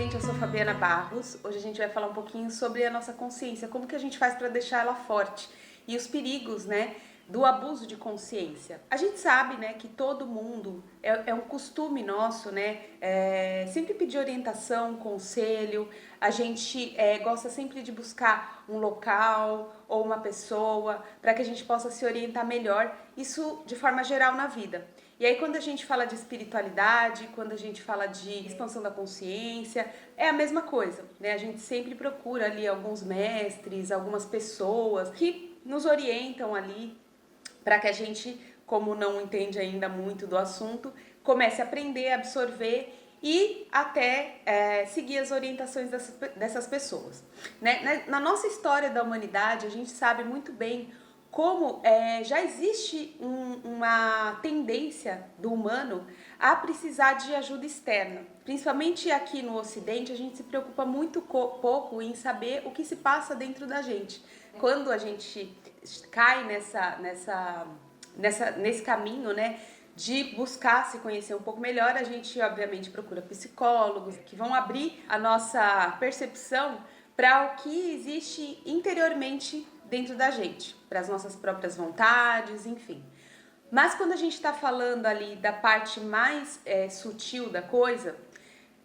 gente, eu sou Fabiana Barros. Hoje a gente vai falar um pouquinho sobre a nossa consciência, como que a gente faz para deixar ela forte e os perigos, né, do abuso de consciência. A gente sabe, né, que todo mundo, é um costume nosso, né, sempre pedir orientação, conselho. A gente gosta sempre de buscar um local ou uma pessoa para que a gente possa se orientar melhor, isso de forma geral na vida. E aí quando a gente fala de espiritualidade, quando a gente fala de expansão da consciência, é a mesma coisa, né? A gente sempre procura ali alguns mestres, algumas pessoas que nos orientam ali para que a gente, como não entende ainda muito do assunto, comece a aprender, absorver e até seguir as orientações dessas pessoas. Né? Na nossa história da humanidade, a gente sabe muito bem como já existe uma tendência do humano a precisar de ajuda externa. Principalmente aqui no Ocidente, a gente se preocupa muito pouco em saber o que se passa dentro da gente. Quando a gente cai nesse caminho, né, de buscar se conhecer um pouco melhor, a gente obviamente procura psicólogos que vão abrir a nossa percepção para o que existe interiormente dentro da gente, para as nossas próprias vontades, enfim. Mas quando a gente está falando ali da parte mais sutil da coisa,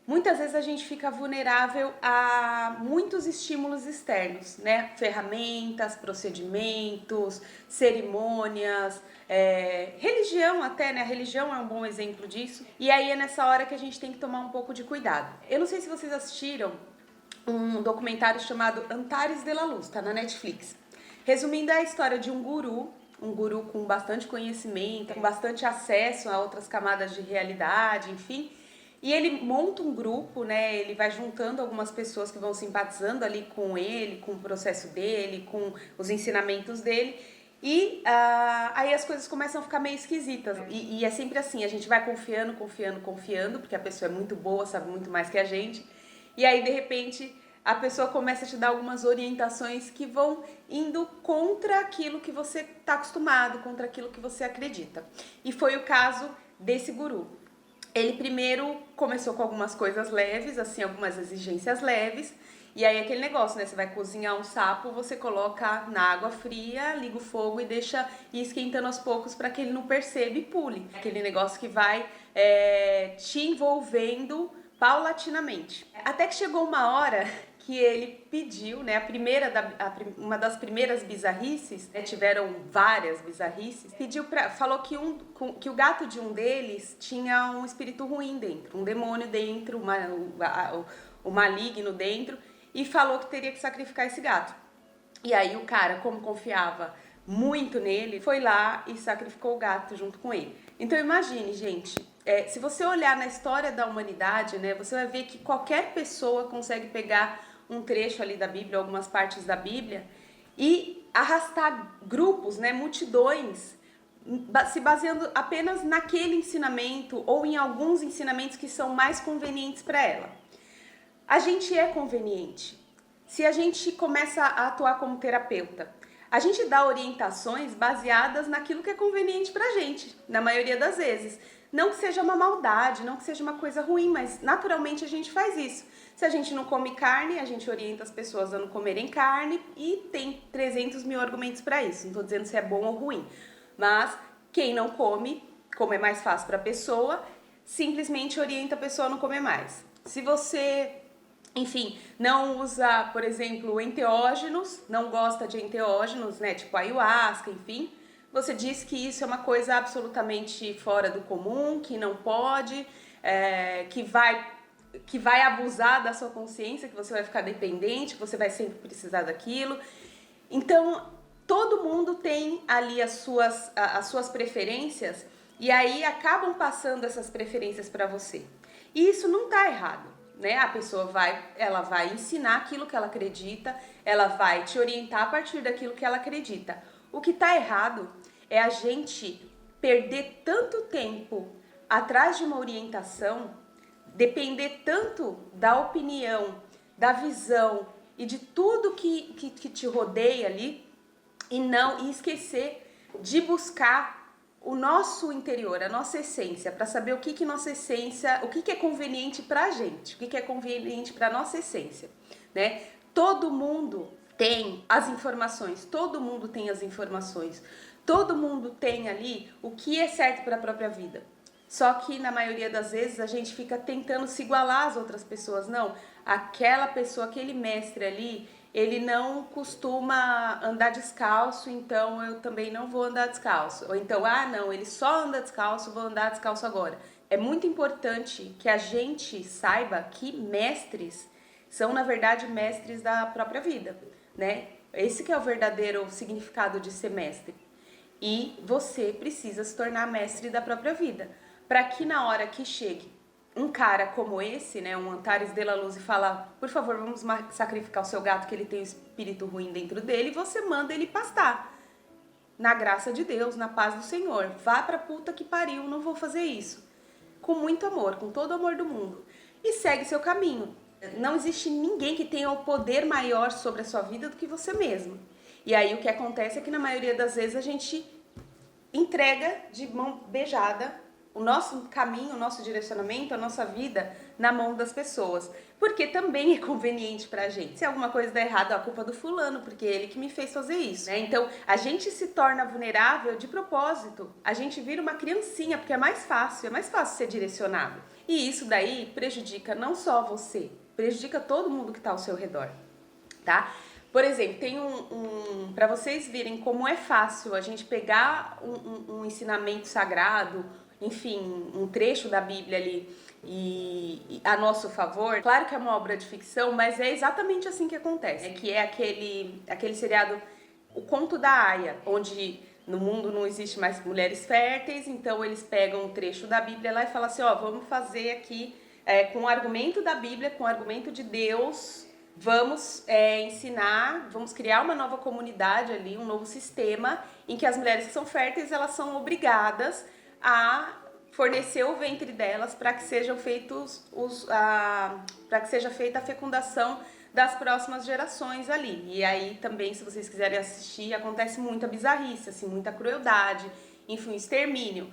muitas vezes a gente fica vulnerável a muitos estímulos externos, né? Ferramentas, procedimentos, cerimônias, religião até, né? A religião é um bom exemplo disso. E aí é nessa hora que a gente tem que tomar um pouco de cuidado. Eu não sei se vocês assistiram um documentário chamado Antares de la Luz, tá na Netflix. Resumindo, é a história de um guru com bastante conhecimento, com bastante acesso a outras camadas de realidade, enfim. E ele monta um grupo, né? Ele vai juntando algumas pessoas que vão simpatizando ali com ele, com o processo dele, com os ensinamentos dele. E aí as coisas começam a ficar meio esquisitas. E é sempre assim, a gente vai confiando, porque a pessoa é muito boa, sabe muito mais que a gente. E aí, de repente, a pessoa começa a te dar algumas orientações que vão indo contra aquilo que você está acostumado, contra aquilo que você acredita. E foi o caso desse guru. Ele primeiro começou com algumas coisas leves, assim, algumas exigências leves. E aí aquele negócio, né? Você vai cozinhar um sapo, você coloca na água fria, liga o fogo e deixa ir esquentando aos poucos para que ele não perceba e pule. Aquele negócio que vai te envolvendo paulatinamente. Até que chegou uma hora que ele pediu, né, uma das primeiras bizarrices, né, tiveram várias bizarrices, falou que o gato de um deles tinha um espírito ruim dentro, um demônio dentro, o maligno dentro, e falou que teria que sacrificar esse gato. E aí o cara, como confiava muito nele, foi lá e sacrificou o gato junto com ele. Então imagine, gente, se você olhar na história da humanidade, né, você vai ver que qualquer pessoa consegue pegar um trecho ali da Bíblia, algumas partes da Bíblia, e arrastar grupos, né, multidões, se baseando apenas naquele ensinamento ou em alguns ensinamentos que são mais convenientes para ela. A gente é conveniente. Se a gente começa a atuar como terapeuta, a gente dá orientações baseadas naquilo que é conveniente pra gente, na maioria das vezes. Não que seja uma maldade, não que seja uma coisa ruim, mas naturalmente a gente faz isso. Se a gente não come carne, a gente orienta as pessoas a não comerem carne e tem 300 mil argumentos para isso. Não tô dizendo se é bom ou ruim, mas quem não come, como é mais fácil para a pessoa, simplesmente orienta a pessoa a não comer mais. Se você, enfim, não usa, por exemplo, enteógenos, não gosta de enteógenos, né, tipo ayahuasca, enfim, você diz que isso é uma coisa absolutamente fora do comum, que não pode, que vai abusar da sua consciência, que você vai ficar dependente, que você vai sempre precisar daquilo. Então, todo mundo tem ali as suas preferências e aí acabam passando essas preferências para você. E isso não está errado, né? A pessoa ela vai ensinar aquilo que ela acredita, ela vai te orientar a partir daquilo que ela acredita. O que está errado é a gente perder tanto tempo atrás de uma orientação, depender tanto da opinião, da visão e de tudo que te rodeia ali e esquecer de buscar o nosso interior, a nossa essência, para saber o que nossa essência, o que é conveniente pra gente, o que é conveniente pra nossa essência, né? Todo mundo tem as informações, todo mundo tem as informações, todo mundo tem ali o que é certo para a própria vida. Só que na maioria das vezes a gente fica tentando se igualar às outras pessoas. Não, aquela pessoa, aquele mestre ali, ele não costuma andar descalço, então eu também não vou andar descalço. Ou então, ah não, ele só anda descalço, vou andar descalço agora. É muito importante que a gente saiba que mestres são, na verdade, mestres da própria vida, né? Esse que é o verdadeiro significado de ser mestre. E você precisa se tornar mestre da própria vida, para que na hora que chegue um cara como esse, né, um Antares de la Luz, e fala, por favor, vamos sacrificar o seu gato que ele tem um espírito ruim dentro dele, você manda ele pastar. Na graça de Deus, na paz do Senhor. Vá pra puta que pariu, não vou fazer isso. Com muito amor, com todo o amor do mundo. E segue seu caminho. Não existe ninguém que tenha o poder maior sobre a sua vida do que você mesmo. E aí o que acontece é que na maioria das vezes a gente entrega de mão beijada o nosso caminho, o nosso direcionamento, a nossa vida na mão das pessoas. Porque também é conveniente pra gente. Se alguma coisa der errado, a culpa é do fulano, porque é ele que me fez fazer isso, né? Então, a gente se torna vulnerável de propósito. A gente vira uma criancinha, porque é mais fácil ser direcionado. E isso daí prejudica não só você, prejudica todo mundo que tá ao seu redor, tá? Por exemplo, tem para vocês verem como é fácil a gente pegar um ensinamento sagrado, enfim, um trecho da Bíblia ali e a nosso favor. Claro que é uma obra de ficção, mas é exatamente assim que acontece. Que é aquele seriado, O Conto da Aia, onde no mundo não existe mais mulheres férteis, então eles pegam um trecho da Bíblia lá e falam assim, ó, vamos fazer aqui com o argumento da Bíblia, com o argumento de Deus, vamos ensinar, vamos criar uma nova comunidade ali, um novo sistema em que as mulheres que são férteis, elas são obrigadas a fornecer o ventre delas para que sejam feitos para que seja feita a fecundação das próximas gerações ali. E aí também, se vocês quiserem assistir, acontece muita bizarrice, assim, muita crueldade, enfim, extermínio.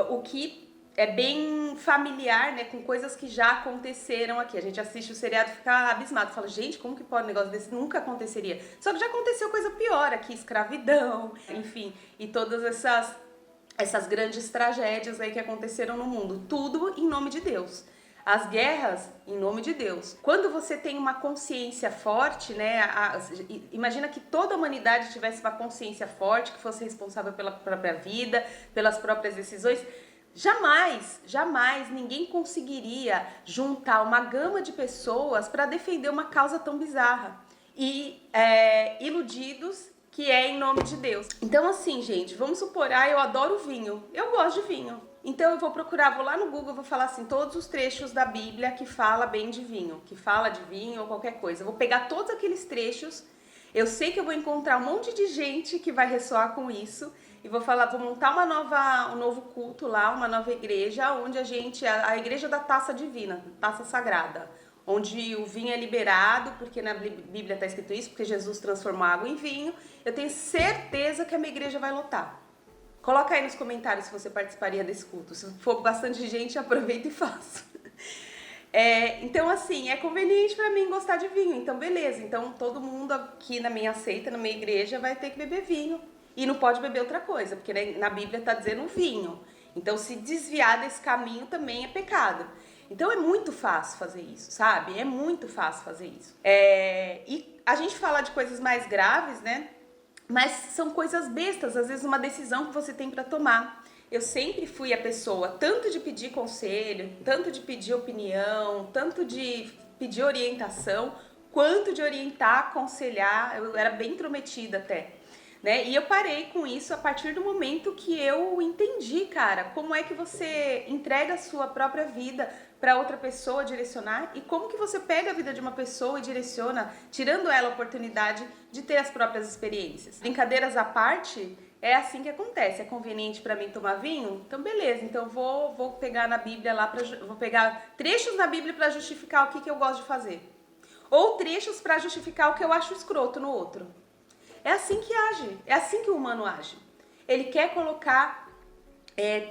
O que é bem familiar, né, com coisas que já aconteceram aqui. A gente assiste o seriado e fica abismado, fala, gente, como que pode um negócio desse? Nunca aconteceria. Só que já aconteceu coisa pior aqui, escravidão, enfim, e todas essas grandes tragédias aí que aconteceram no mundo. Tudo em nome de Deus. As guerras em nome de Deus. Quando você tem uma consciência forte, né? Imagina que toda a humanidade tivesse uma consciência forte, que fosse responsável pela própria vida, pelas próprias decisões. Jamais ninguém conseguiria juntar uma gama de pessoas para defender uma causa tão bizarra. E iludidos que é em nome de Deus. Então assim, gente, vamos supor, eu adoro vinho, eu gosto de vinho. Então eu vou procurar, vou lá no Google, vou falar assim, todos os trechos da Bíblia que fala bem de vinho, que fala de vinho ou qualquer coisa. Eu vou pegar todos aqueles trechos, eu sei que eu vou encontrar um monte de gente que vai ressoar com isso, e vou montar um novo culto lá, uma nova igreja, onde a igreja da taça divina, taça sagrada, onde o vinho é liberado, porque na Bíblia está escrito isso, porque Jesus transformou água em vinho. Eu tenho certeza que a minha igreja vai lotar. Coloca aí nos comentários se você participaria desse culto. Se for bastante gente, aproveita e faça. Então, assim, é conveniente para mim gostar de vinho. Então, beleza. Então, todo mundo aqui na minha seita, na minha igreja, vai ter que beber vinho. E não pode beber outra coisa, porque na Bíblia está dizendo vinho. Então, se desviar desse caminho também é pecado. Então é muito fácil fazer isso, sabe? É muito fácil fazer isso. E a gente fala de coisas mais graves, né? Mas são coisas bestas, às vezes uma decisão que você tem para tomar. Eu sempre fui a pessoa tanto de pedir conselho, tanto de pedir opinião, tanto de pedir orientação, quanto de orientar, aconselhar. Eu era bem intrometida até. Né? E eu parei com isso a partir do momento que eu entendi, cara, como é que você entrega a sua própria vida para outra pessoa direcionar e como que você pega a vida de uma pessoa e direciona, tirando ela a oportunidade de ter as próprias experiências. Brincadeiras à parte, é assim que acontece. É conveniente para mim tomar vinho? Então beleza, então eu vou pegar na Bíblia lá, vou pegar trechos na Bíblia para justificar o que eu gosto de fazer. Ou trechos para justificar o que eu acho escroto no outro. É assim que age, é assim que o humano age. Ele quer colocar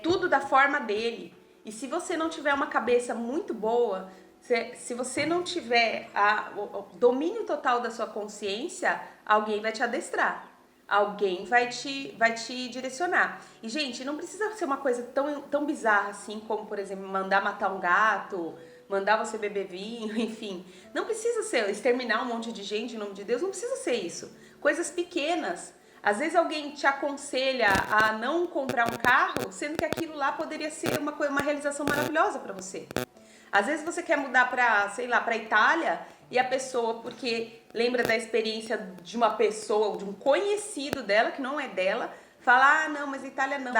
tudo da forma dele. E se você não tiver uma cabeça muito boa, se você não tiver o domínio total da sua consciência, alguém vai te adestrar. Alguém vai te direcionar. E, gente, não precisa ser uma coisa tão bizarra assim, como, por exemplo, mandar matar um gato, mandar você beber vinho, enfim. Não precisa ser exterminar um monte de gente em nome de Deus, não precisa ser isso. Coisas pequenas. Às vezes alguém te aconselha a não comprar um carro, sendo que aquilo lá poderia ser uma realização maravilhosa para você. Às vezes você quer mudar para, sei lá, para Itália e a pessoa, porque lembra da experiência de uma pessoa, de um conhecido dela, que não é dela, fala, ah, não, mas Itália não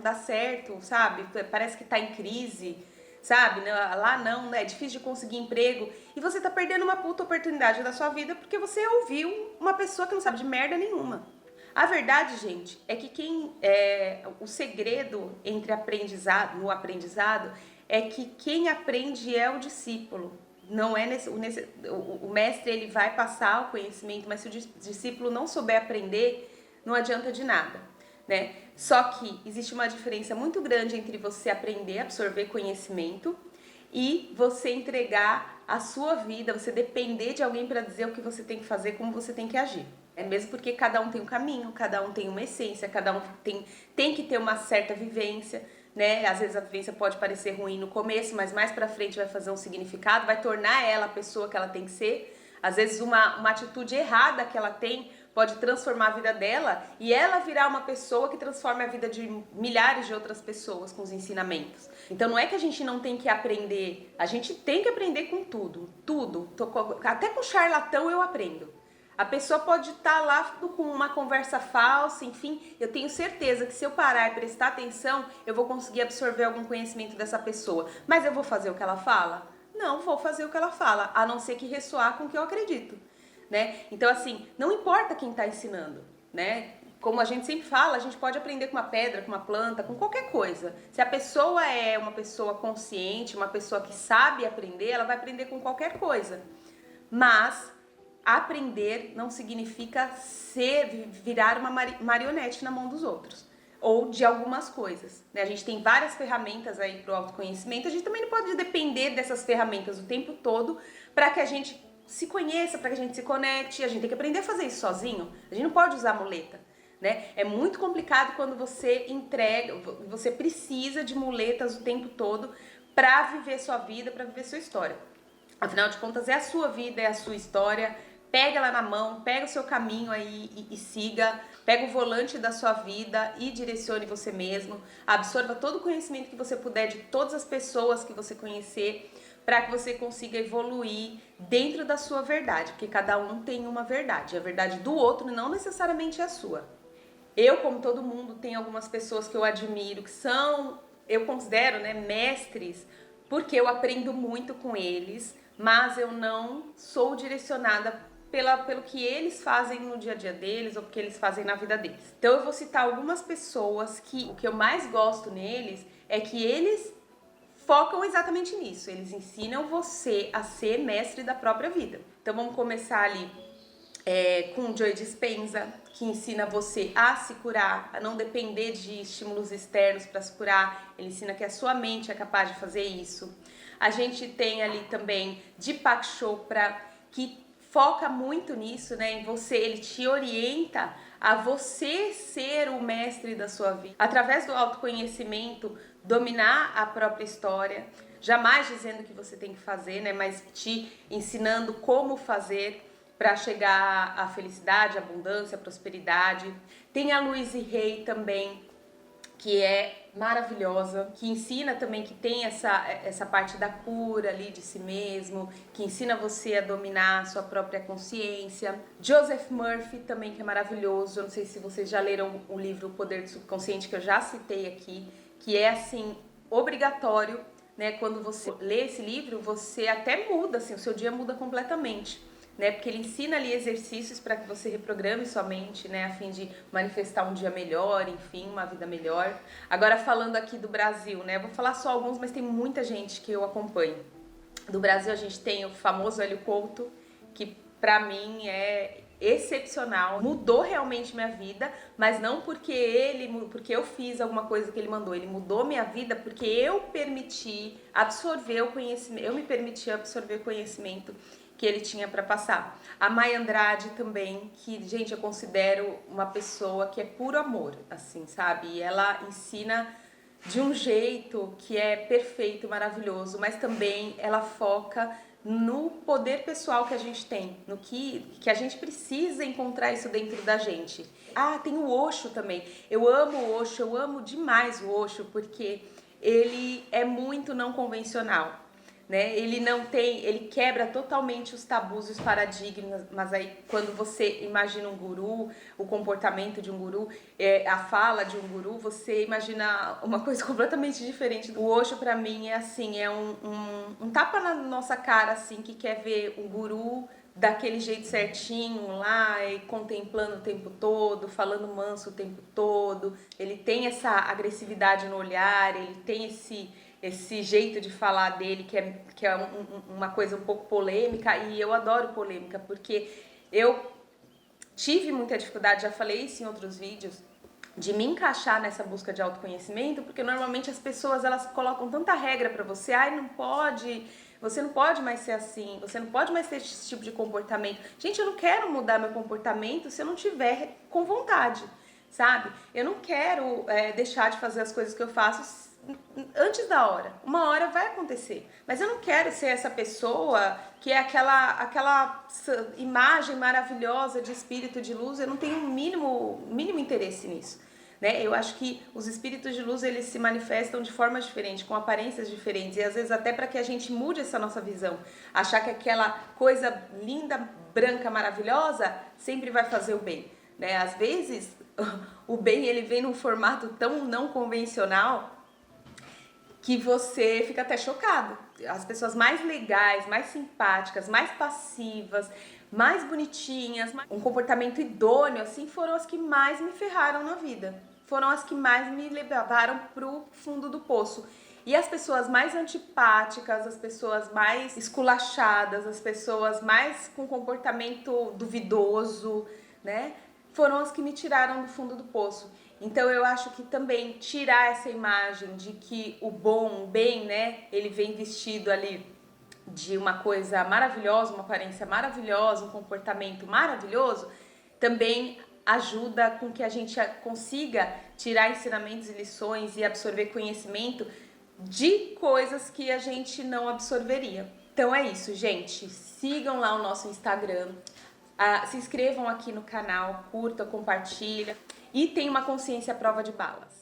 dá certo, sabe? Parece que tá em crise, sabe? Lá não, é difícil de conseguir emprego. E você tá perdendo uma puta oportunidade da sua vida porque você ouviu uma pessoa que não sabe de merda nenhuma. A verdade, gente, é que o segredo no aprendizado é que quem aprende é o discípulo. Não é o mestre, ele vai passar o conhecimento, mas se o discípulo não souber aprender, não adianta de nada, né? Só que existe uma diferença muito grande entre você aprender, absorver conhecimento e você entregar a sua vida, você depender de alguém para dizer o que você tem que fazer, como você tem que agir. É mesmo porque cada um tem um caminho, cada um tem uma essência, cada um tem que ter uma certa vivência, né? Às vezes a vivência pode parecer ruim no começo, mas mais pra frente vai fazer um significado, vai tornar ela a pessoa que ela tem que ser. Às vezes uma atitude errada que ela tem pode transformar a vida dela e ela virar uma pessoa que transforma a vida de milhares de outras pessoas com os ensinamentos. Então não é que a gente não tem que aprender, a gente tem que aprender com tudo, tudo. Até com charlatão eu aprendo. A pessoa pode estar lá com uma conversa falsa, enfim, eu tenho certeza que se eu parar e prestar atenção, eu vou conseguir absorver algum conhecimento dessa pessoa. Mas eu vou fazer o que ela fala? Não vou fazer o que ela fala, a não ser que ressoar com o que eu acredito, né? Então, assim, não importa quem está ensinando, né? Como a gente sempre fala, a gente pode aprender com uma pedra, com uma planta, com qualquer coisa. Se a pessoa é uma pessoa consciente, uma pessoa que sabe aprender, ela vai aprender com qualquer coisa. Mas aprender não significa virar uma marionete na mão dos outros ou de algumas coisas, né? A gente tem várias ferramentas aí para o autoconhecimento, a gente também não pode depender dessas ferramentas o tempo todo para que a gente se conheça, para que a gente se conecte, a gente tem que aprender a fazer isso sozinho, a gente não pode usar muleta, né? É muito complicado quando você precisa de muletas o tempo todo para viver sua vida, para viver sua história. Afinal de contas, é a sua vida, é a sua história. Pega ela na mão, pega o seu caminho aí e siga, pega o volante da sua vida e direcione você mesmo, absorva todo o conhecimento que você puder de todas as pessoas que você conhecer, para que você consiga evoluir dentro da sua verdade, porque cada um tem uma verdade, a verdade do outro não necessariamente é a sua. Eu, como todo mundo, tenho algumas pessoas que eu admiro, que são, eu considero, né, mestres, porque eu aprendo muito com eles, mas eu não sou direcionada pelo que eles fazem no dia a dia deles ou que eles fazem na vida deles. Então eu vou citar algumas pessoas que o que eu mais gosto neles é que eles focam exatamente nisso. Eles ensinam você a ser mestre da própria vida. Então vamos começar ali com Joe Dispenza, que ensina você a se curar, a não depender de estímulos externos para se curar. Ele ensina que a sua mente é capaz de fazer isso. A gente tem ali também Deepak Chopra, que foca muito nisso, né, em você, ele te orienta a você ser o mestre da sua vida. Através do autoconhecimento, dominar a própria história, jamais dizendo o que você tem que fazer, né, mas te ensinando como fazer para chegar à felicidade, à abundância, à prosperidade. Tem a Louise Hay também, que é maravilhosa, que ensina também, que tem essa parte da cura ali de si mesmo, que ensina você a dominar a sua própria consciência. Joseph Murphy também, que é maravilhoso. Eu não sei se vocês já leram o livro O Poder do Subconsciente, que eu já citei aqui, que é assim, obrigatório, né? Quando você lê esse livro, você até muda, assim, o seu dia muda completamente, né? Porque ele ensina ali exercícios para que você reprograme sua mente, né? A fim de manifestar um dia melhor, enfim, uma vida melhor. Agora falando aqui do Brasil, né? Eu vou falar só alguns, mas tem muita gente que eu acompanho. Do Brasil a gente tem o famoso Hélio Couto, que para mim é excepcional, mudou realmente minha vida, mas não porque eu fiz alguma coisa que ele mandou, ele mudou minha vida porque eu permiti absorver o conhecimento, eu me permiti absorver o conhecimento que ele tinha para passar. A Maya Andrade também, que, gente, eu considero uma pessoa que é puro amor, assim, sabe? E ela ensina de um jeito que é perfeito, maravilhoso, mas também ela foca no poder pessoal que a gente tem, no que a gente precisa encontrar isso dentro da gente. Ah, tem o Osho também. Eu amo o Osho, eu amo demais o Osho, porque ele é muito não convencional, né? Ele quebra totalmente os tabus e os paradigmas, mas aí quando você imagina um guru, o comportamento de um guru, a fala de um guru, você imagina uma coisa completamente diferente. O Osho pra mim é assim, é um tapa na nossa cara, assim, que quer ver um guru daquele jeito certinho lá, e contemplando o tempo todo, falando manso o tempo todo. Ele tem essa agressividade no olhar, ele tem esse jeito de falar dele que é uma coisa um pouco polêmica, e eu adoro polêmica, porque eu tive muita dificuldade, já falei isso em outros vídeos, de me encaixar nessa busca de autoconhecimento, porque normalmente as pessoas elas colocam tanta regra pra você, ai, não pode, você não pode mais ser assim, você não pode mais ter esse tipo de comportamento. Gente, eu não quero mudar meu comportamento se eu não tiver com vontade, sabe? Eu não quero deixar de fazer as coisas que eu faço antes da hora. Uma hora vai acontecer, mas eu não quero ser essa pessoa que é aquela imagem maravilhosa de espírito de luz. Eu não tenho o mínimo interesse nisso, né? Eu acho que os espíritos de luz eles se manifestam de formas diferentes, com aparências diferentes, e às vezes até para que a gente mude essa nossa visão, achar que aquela coisa linda, branca, maravilhosa sempre vai fazer o bem, né? Às vezes o bem ele vem num formato tão não convencional que você fica até chocado. As pessoas mais legais, mais simpáticas, mais passivas, mais bonitinhas, um comportamento idôneo, assim, foram as que mais me ferraram na vida. Foram as que mais me levaram pro fundo do poço. E as pessoas mais antipáticas, as pessoas mais esculachadas, as pessoas mais com comportamento duvidoso, né? Foram as que me tiraram do fundo do poço. Então eu acho que também tirar essa imagem de que o bom, o bem, né, ele vem vestido ali de uma coisa maravilhosa, uma aparência maravilhosa, um comportamento maravilhoso, também ajuda com que a gente consiga tirar ensinamentos e lições e absorver conhecimento de coisas que a gente não absorveria. Então é isso, gente. Sigam lá o nosso Instagram. Se inscrevam aqui no canal, curta, compartilha e tenha uma consciência à prova de balas.